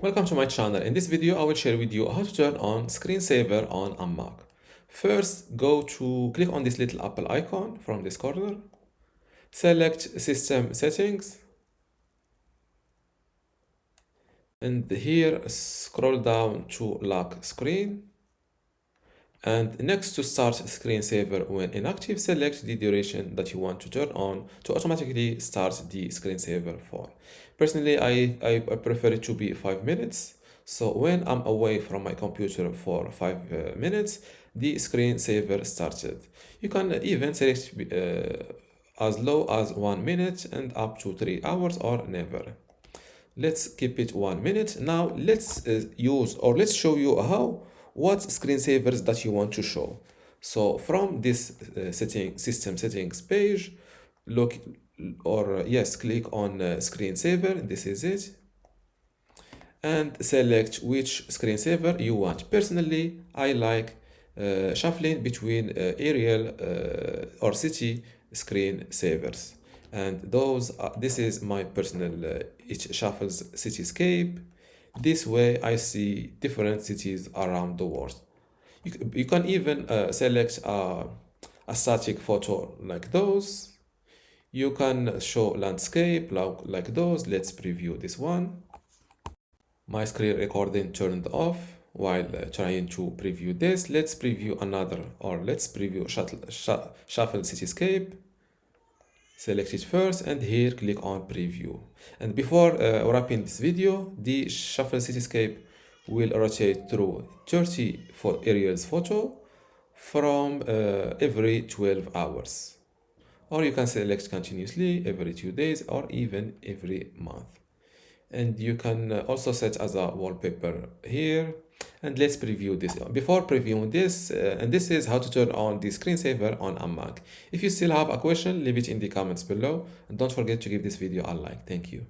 Welcome to my channel. In this video, I will share with you how to turn on screensaver on a Mac. First, click on this little Apple icon from this corner. Select System Settings. And here, scroll down to Lock Screen. And next to Start Screensaver when inactive, select the duration that you want to turn on to automatically start the screensaver for. Personally, I prefer it to be 5 minutes. So when I'm away from my computer for 5 minutes, the screensaver started. You can even select as low as 1 minute and up to 3 hours or never. Let's keep it 1 minute. Now let's show you what screensavers that you want to show. So from this system settings page, click on screensaver. This is it, and select which screensaver you want. Personally, I like shuffling between aerial or city screensavers, and this is my personal. It shuffles Cityscape. This way I see different cities around the world. You can even select a static photo like those. You can show landscape like those. Let's preview this one. My screen recording turned off while trying to preview this. Let's preview let's preview Shuffle Cityscape. Select it first, and here click on preview. And before wrapping this video, the Shuffle Cityscape will rotate through 30 aerials photo from every 12 hours. Or you can select continuously every 2 days or even every month. And you can also set as a wallpaper here. And let's preview this. Before previewing this, and this is how to turn on the screensaver on a Mac. If you still have a question, leave it in the comments below. And don't forget to give this video a like. Thank you.